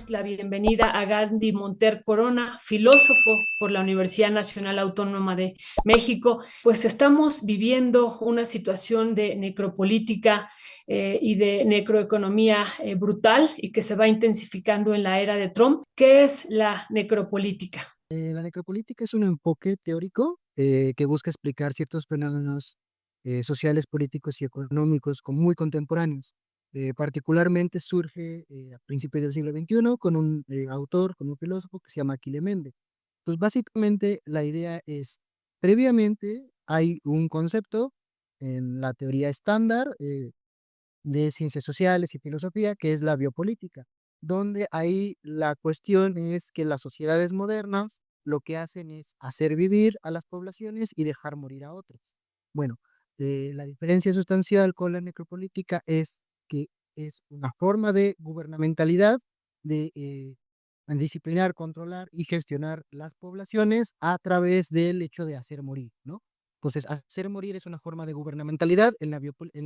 damos la bienvenida a Gandhi Monter Corona, filósofo por la Universidad Nacional Autónoma de México. Pues estamos viviendo una situación de necropolítica y de necroeconomía brutal y que se va intensificando en la era de Trump. ¿Qué es la necropolítica? La necropolítica es un enfoque teórico que busca explicar ciertos fenómenos sociales, políticos y económicos muy contemporáneos. Particularmente surge a principios del siglo XXI con un autor, con un filósofo que se llama Achille Mbembe. Pues básicamente la idea es, previamente hay un concepto en la teoría estándar de ciencias sociales y filosofía, que es la biopolítica, donde ahí la cuestión es que las sociedades modernas lo que hacen es hacer vivir a las poblaciones y dejar morir a otras. Bueno, la diferencia sustancial con la necropolítica es que es una forma de gubernamentalidad, de disciplinar, controlar y gestionar las poblaciones a través del hecho de hacer morir, ¿no? Entonces, hacer morir es una forma de gubernamentalidad en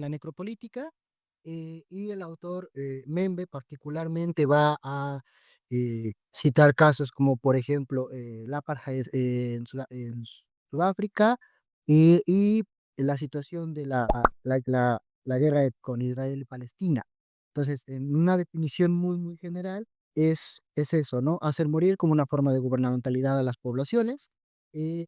la necropolítica, y el autor Membe particularmente va a citar casos como, por ejemplo, el apartheid en Sudáfrica y la situación de la guerra con Israel y Palestina. Entonces, en una definición muy general, es eso, ¿no? Hacer morir como una forma de gubernamentalidad a las poblaciones. eh,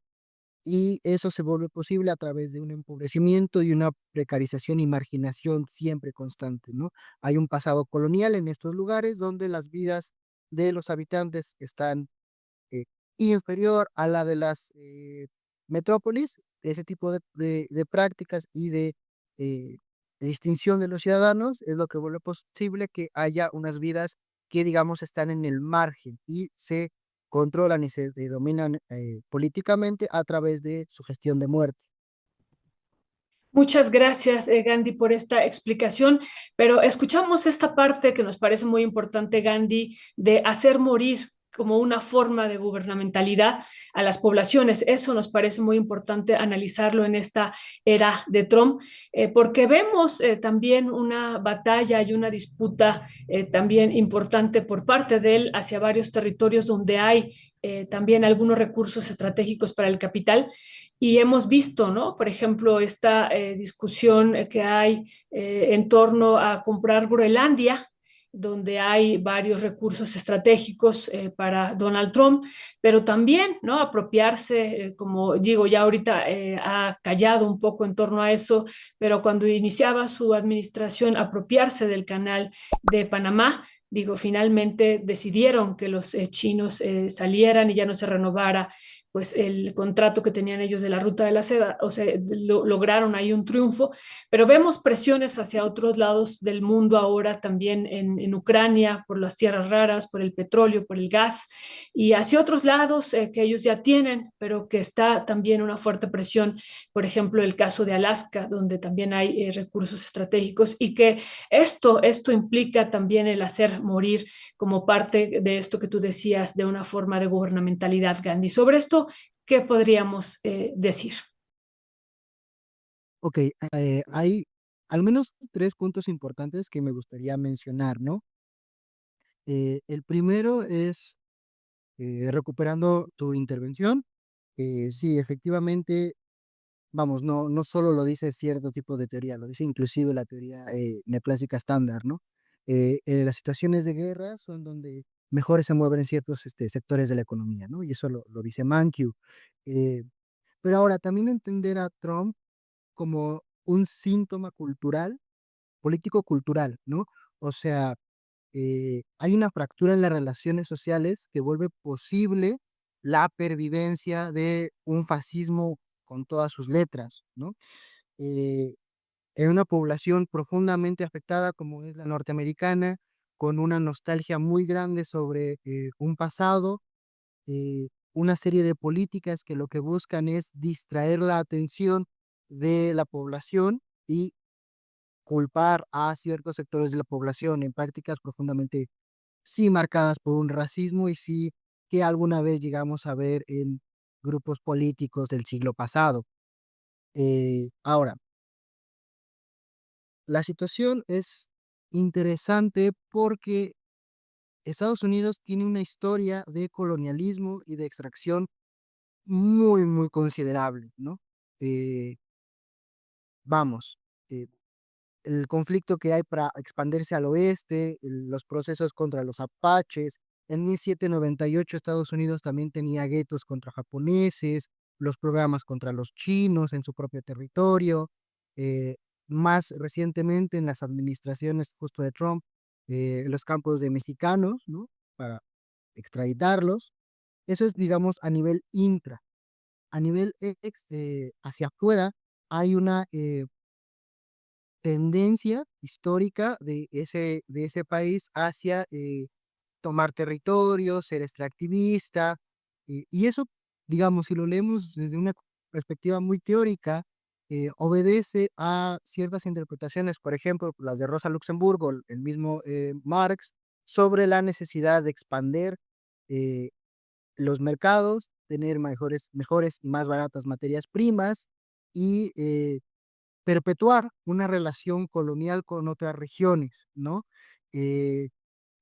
y eso se vuelve posible a través de un empobrecimiento y una precarización y marginación siempre constante, ¿no? Hay un pasado colonial en estos lugares donde las vidas de los habitantes están eh, inferior a la de las metrópolis. Ese tipo de prácticas y eh, de distinción de los ciudadanos es lo que vuelve posible que haya unas vidas que, digamos, están en el margen y se controlan y se dominan políticamente a través de su gestión de muerte. Muchas gracias, Gandhi, por esta explicación, pero escuchamos esta parte que nos parece muy importante, Gandhi, de hacer morir como una forma de gubernamentalidad a las poblaciones. Eso nos parece muy importante analizarlo en esta era de Trump, porque vemos también una batalla y una disputa también importante por parte de él hacia varios territorios donde hay también algunos recursos estratégicos para el capital. Y hemos visto, ¿no? Por ejemplo, esta discusión que hay en torno a comprar Groenlandia, donde hay varios recursos estratégicos para Donald Trump, pero también, ¿no? Apropiarse, como digo, ya ahorita ha callado un poco en torno a eso, pero cuando iniciaba su administración, apropiarse del canal de Panamá. Digo, finalmente decidieron que los chinos salieran y ya no se renovara pues el contrato que tenían ellos de la ruta de la seda, o sea, lograron ahí un triunfo, pero vemos presiones hacia otros lados del mundo ahora, también en Ucrania, por las tierras raras, por el petróleo, por el gas, y hacia otros lados que ellos ya tienen, pero que está también una fuerte presión, por ejemplo, el caso de Alaska, donde también hay recursos estratégicos, y que esto implica también el hacer morir como parte de esto que tú decías, de una forma de gubernamentalidad, Gandhi. Sobre esto, ¿qué podríamos decir? Ok, hay al menos tres puntos importantes que me gustaría mencionar, ¿no? El primero es, recuperando tu intervención, sí, efectivamente, vamos, no solo lo dice cierto tipo de teoría, lo dice inclusive la teoría neoclásica estándar, ¿no? Las situaciones de guerra son donde mejor se mueven ciertos sectores de la economía, ¿no? Y eso lo dice Mankiw. Eh, pero ahora, también entender a Trump como un síntoma cultural, político-cultural, ¿no? O sea, hay una fractura en las relaciones sociales que vuelve posible la pervivencia de un fascismo con todas sus letras, ¿no? Eh, en una población profundamente afectada como es la norteamericana, con una nostalgia muy grande sobre un pasado, una serie de políticas que lo que buscan es distraer la atención de la población y culpar a ciertos sectores de la población en prácticas profundamente sí marcadas por un racismo y sí que alguna vez llegamos a ver en grupos políticos del siglo pasado. Ahora, la situación es interesante porque Estados Unidos tiene una historia de colonialismo y de extracción muy, muy considerable, ¿no? Eh, vamos, eh, el conflicto que hay para expandirse al oeste, los procesos contra los apaches. En 1798 Estados Unidos también tenía guetos contra japoneses, los programas contra los chinos en su propio territorio. eh, Más recientemente en las administraciones justo de Trump, los campos de mexicanos, ¿no? Para extraditarlos. Eso es, digamos, a nivel intra. A nivel hacia afuera hay una tendencia histórica de ese país hacia tomar territorio, ser extractivista, y eso, digamos, si lo leemos desde una perspectiva muy teórica, obedece a ciertas interpretaciones, por ejemplo, las de Rosa Luxemburgo, el mismo Marx, sobre la necesidad de expander eh, los mercados, tener mejores y más baratas materias primas y perpetuar una relación colonial con otras regiones, ¿no? Eh,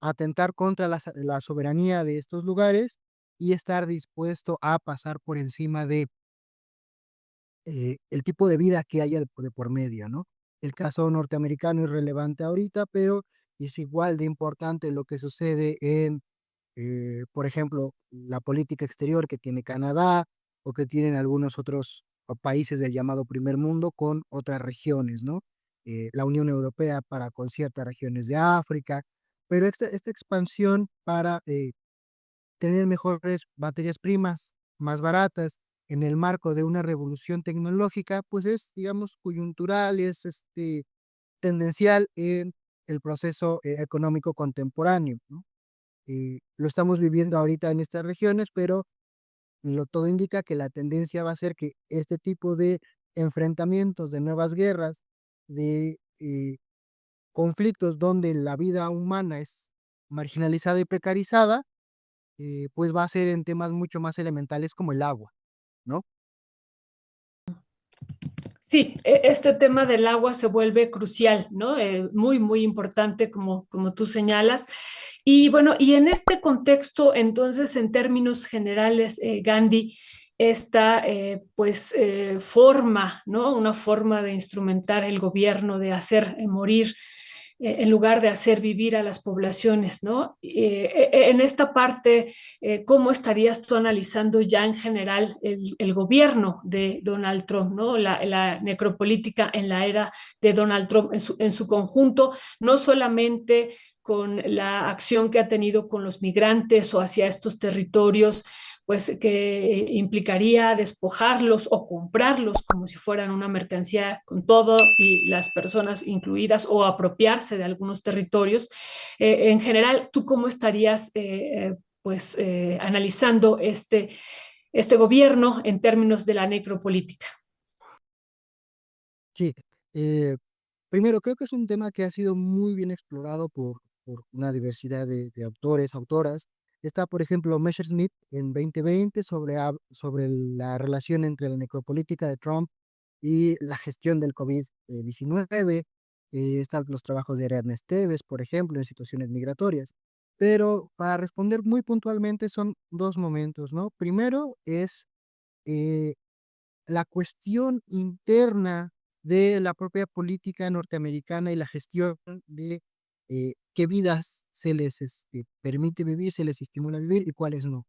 Atentar contra la soberanía de estos lugares y estar dispuesto a pasar por encima de el tipo de vida que haya de por medio, ¿no? El caso norteamericano es relevante ahorita, pero es igual de importante lo que sucede en por ejemplo, la política exterior que tiene Canadá o que tienen algunos otros países del llamado primer mundo con otras regiones, ¿no? La Unión Europea para con ciertas regiones de África, pero esta expansión para tener mejores materias primas, más baratas, en el marco de una revolución tecnológica, pues es, digamos, coyuntural, es tendencial en el proceso económico contemporáneo, ¿no? Lo estamos viviendo ahorita en estas regiones, pero todo indica que la tendencia va a ser que este tipo de enfrentamientos, de nuevas guerras, de conflictos donde la vida humana es marginalizada y precarizada, pues va a ser en temas mucho más elementales como el agua, ¿no? Sí, este tema del agua se vuelve crucial, ¿no? Muy, muy importante, como tú señalas. Y bueno, y en este contexto, entonces, en términos generales, Gandhi, esta forma, ¿no? Una forma de instrumentar el gobierno, de hacer morir en lugar de hacer vivir a las poblaciones, ¿no? En esta parte, ¿cómo estarías tú analizando ya en general el gobierno de Donald Trump, ¿no? La necropolítica en la era de Donald Trump en su conjunto, no solamente con la acción que ha tenido con los migrantes o hacia estos territorios, pues que implicaría despojarlos o comprarlos como si fueran una mercancía con todo y las personas incluidas o apropiarse de algunos territorios. En general, ¿tú cómo estarías analizando este gobierno en términos de la necropolítica? Sí, eh, primero creo que es un tema que ha sido muy bien explorado por una diversidad de autores, autoras. Está, por ejemplo, Messerschmitt en 2020 sobre la relación entre la necropolítica de Trump y la gestión del COVID-19. Están los trabajos de Ariadna Esteves, por ejemplo, en situaciones migratorias. Pero para responder muy puntualmente son dos momentos, ¿no? Primero es eh, la cuestión interna de la propia política norteamericana y la gestión de qué vidas se les permite vivir, se les estimula vivir y cuáles no.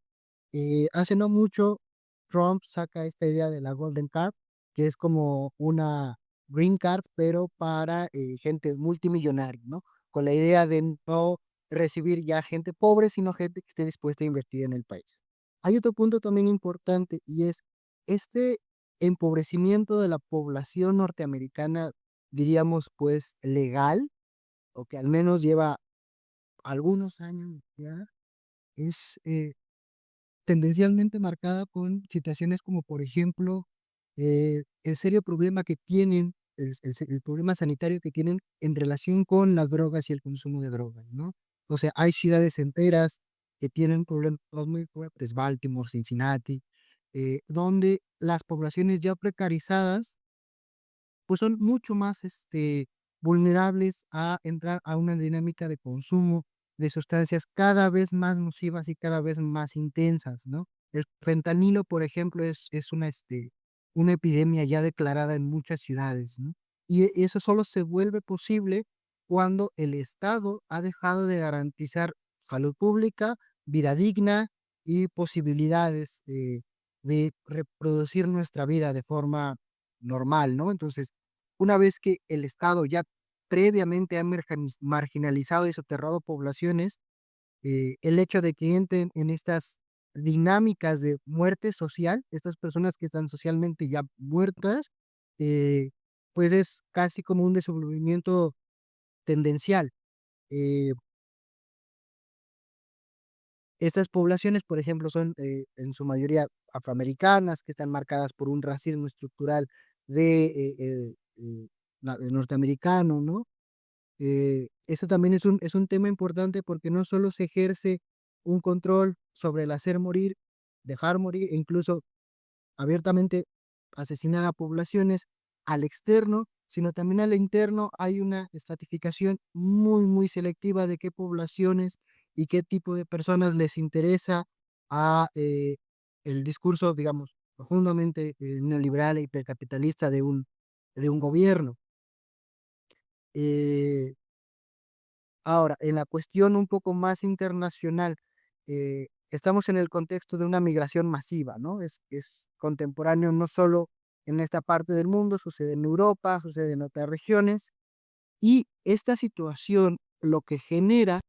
Hace no mucho, Trump saca esta idea de la Golden Card, que es como una Green Card, pero para gente multimillonaria, ¿no? Con la idea de no recibir ya gente pobre, sino gente que esté dispuesta a invertir en el país. Hay otro punto también importante y es este empobrecimiento de la población norteamericana, diríamos pues legal, o que al menos lleva algunos años ya, es tendencialmente marcada con situaciones como, por ejemplo, el serio problema que tienen, el problema sanitario que tienen en relación con las drogas y el consumo de drogas, ¿no? O sea, hay ciudades enteras que tienen problemas muy fuertes, Baltimore, Cincinnati, donde las poblaciones ya precarizadas, pues son mucho más vulnerables a entrar a una dinámica de consumo de sustancias cada vez más nocivas y cada vez más intensas, ¿no? El fentanilo, por ejemplo, es una epidemia ya declarada en muchas ciudades, ¿no? Y eso solo se vuelve posible cuando el Estado ha dejado de garantizar salud pública, vida digna y posibilidades de reproducir nuestra vida de forma normal, ¿no? Entonces, una vez que el Estado ya previamente ha marginalizado y soterrado poblaciones, el hecho de que entren en estas dinámicas de muerte social, estas personas que están socialmente ya muertas, eh, pues es casi como un desenvolvimiento tendencial. Eh, Estas poblaciones, por ejemplo, son en su mayoría afroamericanas, que están marcadas por un racismo estructural de norteamericano, ¿no? Eso también es un tema importante porque no solo se ejerce un control sobre el hacer morir, dejar morir, e incluso abiertamente asesinar a poblaciones al externo, sino también al interno hay una estratificación muy, muy selectiva de qué poblaciones y qué tipo de personas les interesa a el discurso, digamos, profundamente neoliberal e hipercapitalista de un gobierno. Eh, Ahora, en la cuestión un poco más internacional, estamos en el contexto de una migración masiva, ¿no? Es contemporáneo no solo en esta parte del mundo, sucede en Europa, sucede en otras regiones, y esta situación lo que genera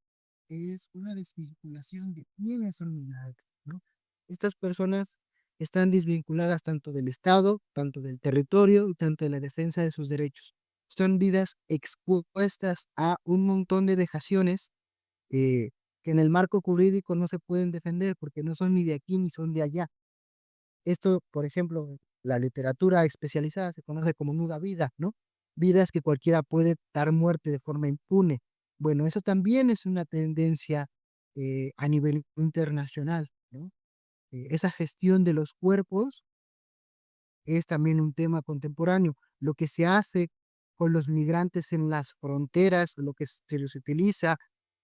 es una desvinculación de quiénes son migrantes, ¿no? Estas personas están desvinculadas tanto del Estado, tanto del territorio, tanto de la defensa de sus derechos. Son vidas expuestas a un montón de vejaciones eh, que en el marco jurídico no se pueden defender porque no son ni de aquí ni son de allá. Esto, por ejemplo, la literatura especializada se conoce como nuda vida, ¿no? Vidas que cualquiera puede dar muerte de forma impune. Bueno, eso también es una tendencia a nivel internacional, ¿no? Esa gestión de los cuerpos es también un tema contemporáneo. Lo que se hace con los migrantes en las fronteras, lo que se les utiliza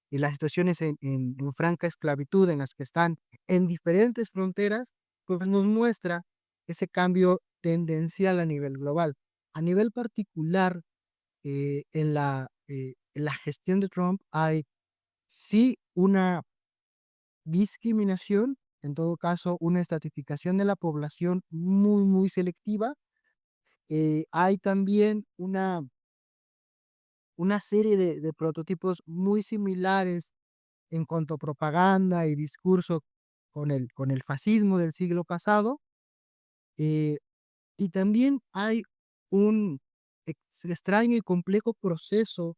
y las situaciones en franca esclavitud en las que están en diferentes fronteras, pues nos muestra ese cambio tendencial a nivel global. A nivel particular, en la gestión de Trump hay sí una discriminación, en todo caso una estratificación de la población muy, muy selectiva. Hay también una serie de prototipos muy similares en cuanto a propaganda y discurso con el fascismo del siglo pasado. eh, y también hay un extraño y complejo proceso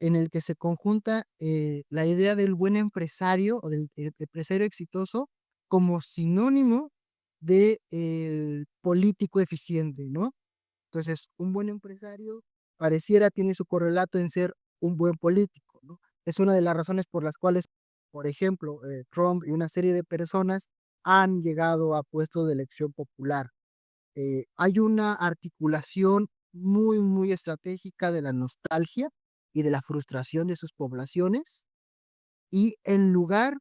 en el que se conjunta la idea del buen empresario o del empresario exitoso como sinónimo de el político eficiente, ¿no? Entonces, un buen empresario pareciera tiene su correlato en ser un buen político, ¿no? Es una de las razones por las cuales, por ejemplo, Trump y una serie de personas han llegado a puestos de elección popular. Hay una articulación muy, muy estratégica de la nostalgia y de la frustración de sus poblaciones, y en lugar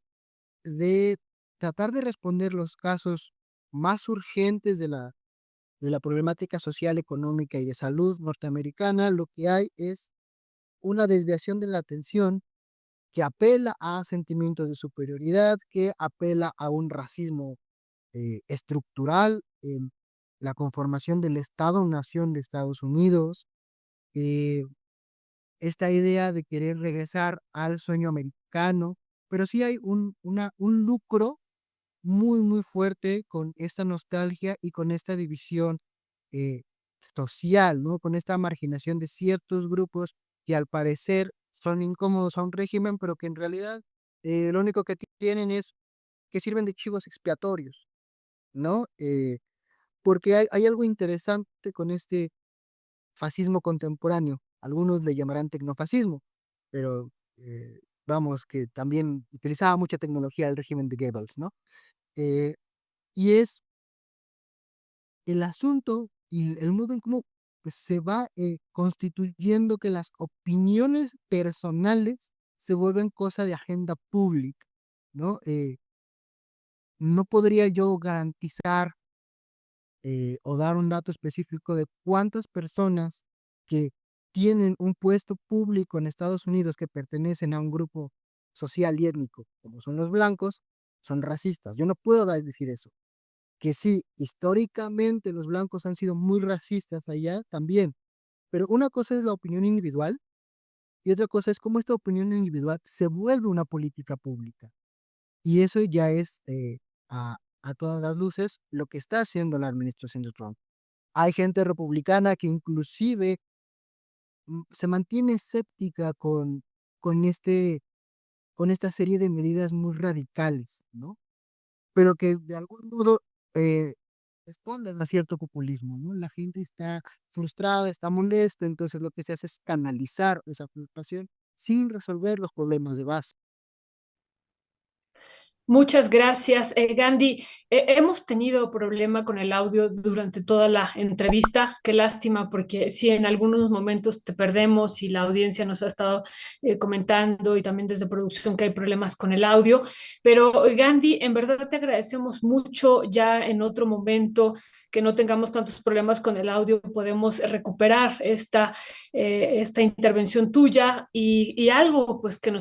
de tratar de responder los casos más urgentes de la problemática social, económica y de salud norteamericana, lo que hay es una desviación de la atención que apela a sentimientos de superioridad, que apela a un racismo estructural en la conformación del Estado-nación de Estados Unidos, eh, esta idea de querer regresar al sueño americano, pero sí hay un lucro muy, muy fuerte con esta nostalgia y con esta división eh, social, ¿no? Con esta marginación de ciertos grupos que al parecer son incómodos a un régimen, pero que en realidad lo único que tienen es que sirven de chivos expiatorios, ¿no? Porque hay algo interesante con este fascismo contemporáneo. Algunos le llamarán tecnofascismo, pero vamos, que también utilizaba mucha tecnología el régimen de Goebbels, ¿no? Eh, y es el asunto y el modo en cómo pues, se va constituyendo que las opiniones personales se vuelven cosa de agenda pública, ¿no? No podría yo garantizar o dar un dato específico de cuántas personas que tienen un puesto público en Estados Unidos que pertenecen a un grupo social y étnico, como son los blancos, son racistas. Yo no puedo decir eso. Que sí, históricamente los blancos han sido muy racistas allá también, pero una cosa es la opinión individual y otra cosa es cómo esta opinión individual se vuelve una política pública. Y eso ya es a todas las luces lo que está haciendo la administración de Trump. Hay gente republicana que inclusive se mantiene escéptica con, este, con esta serie de medidas muy radicales, ¿no? Pero que de algún modo eh, responden a cierto populismo, ¿no? La gente está frustrada, está molesta, entonces lo que se hace es canalizar esa frustración sin resolver los problemas de base. Muchas gracias, Gandhi. Hemos tenido problema con el audio durante toda la entrevista. Qué lástima, porque sí, en algunos momentos te perdemos y la audiencia nos ha estado comentando y también desde producción que hay problemas con el audio. Pero Gandhi, en verdad te agradecemos mucho. Ya en otro momento que no tengamos tantos problemas con el audio, podemos recuperar esta intervención tuya y algo pues que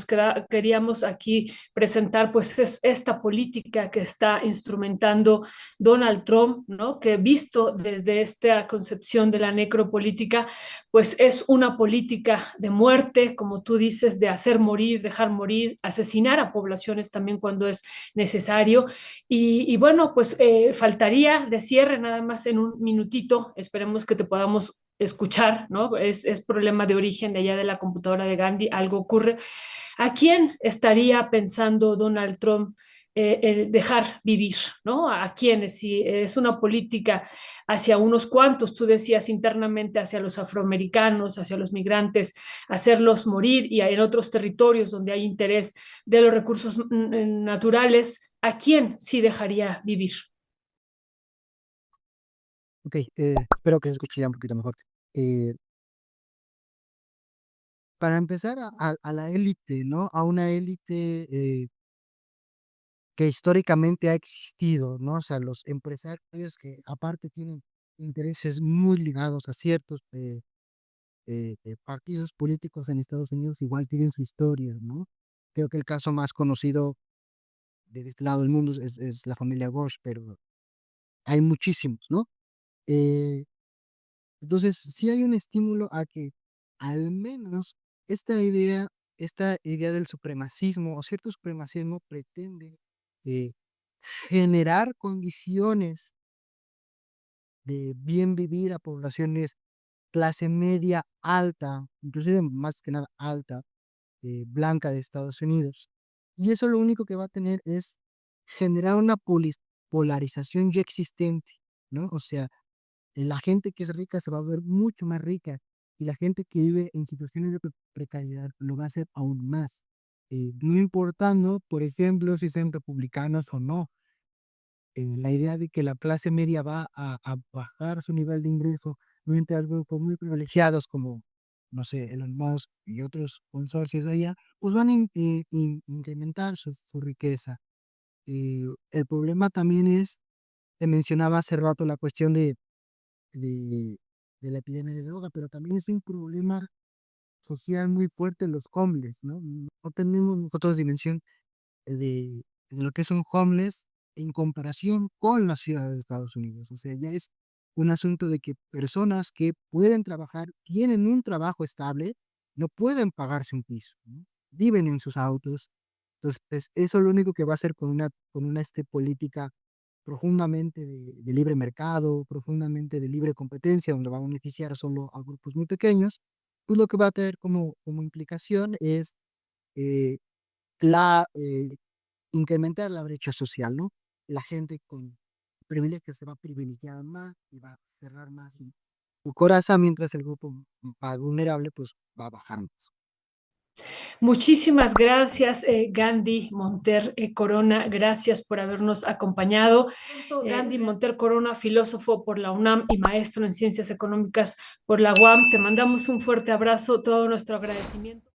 queríamos aquí presentar, pues es esta política que está instrumentando Donald Trump, ¿no? Que visto desde esta concepción de la necropolítica, pues es una política de muerte, como tú dices, de hacer morir, dejar morir, asesinar a poblaciones también cuando es necesario. Y bueno, pues faltaría de cierre nada más en un minutito, esperemos que te podamos escuchar, ¿no? Es problema de origen de allá de la computadora de Gandhi, algo ocurre. ¿A quién estaría pensando Donald Trump dejar vivir, ¿no? ¿A quiénes? Si es una política hacia unos cuantos, tú decías internamente hacia los afroamericanos, hacia los migrantes, hacerlos morir y en otros territorios donde hay interés de los recursos naturales, ¿a quién sí dejaría vivir? Ok, espero que se escuche ya un poquito mejor. Eh, para empezar, a la élite, ¿no? A una élite que históricamente ha existido, ¿no? O sea, los empresarios que aparte tienen intereses muy ligados a ciertos partidos políticos en Estados Unidos, igual tienen su historia, ¿no? Creo que el caso más conocido de este lado del mundo es la familia Bush, pero hay muchísimos, ¿no? Eh, entonces, sí hay un estímulo a que al menos esta idea, esta idea del supremacismo o cierto supremacismo pretende eh, generar condiciones de bien vivir a poblaciones clase media alta, inclusive más que nada alta, blanca de Estados Unidos. Y eso lo único que va a tener es generar una polarización ya existente, ¿no? O sea, la gente que es rica se va a ver mucho más rica y la gente que vive en situaciones de precariedad lo va a hacer aún más. No importando, por ejemplo, si sean republicanos o no, la idea de que la clase media va a bajar su nivel de ingreso mientras hay grupos muy privilegiados como, no sé, Elon Musk y otros consorcios allá, pues van a incrementar su riqueza. El problema también es, te mencionaba hace rato la cuestión de, de la epidemia de droga, pero también es un problema social muy fuerte los homeless, ¿no? No tenemos nosotros dimensión de lo que es un homeless en comparación con la ciudad de Estados Unidos. O sea, ya es un asunto de que personas que pueden trabajar, tienen un trabajo estable, no pueden pagarse un piso, ¿no? Viven en sus autos. Entonces, eso es lo único que va a hacer con una política profundamente de libre mercado, profundamente de libre competencia, donde va a beneficiar solo a grupos muy pequeños, pues lo que va a tener como implicación es eh, la incrementar la brecha social, ¿no? La gente con privilegios se va a privilegiar más y va a cerrar más su coraza, mientras el grupo más vulnerable pues va a bajar más. Muchísimas gracias, Gandhi Monter Corona. Gracias por habernos acompañado. Gandhi Monter Corona, filósofo por la UNAM y maestro en ciencias económicas por la UAM. Te mandamos un fuerte abrazo, todo nuestro agradecimiento.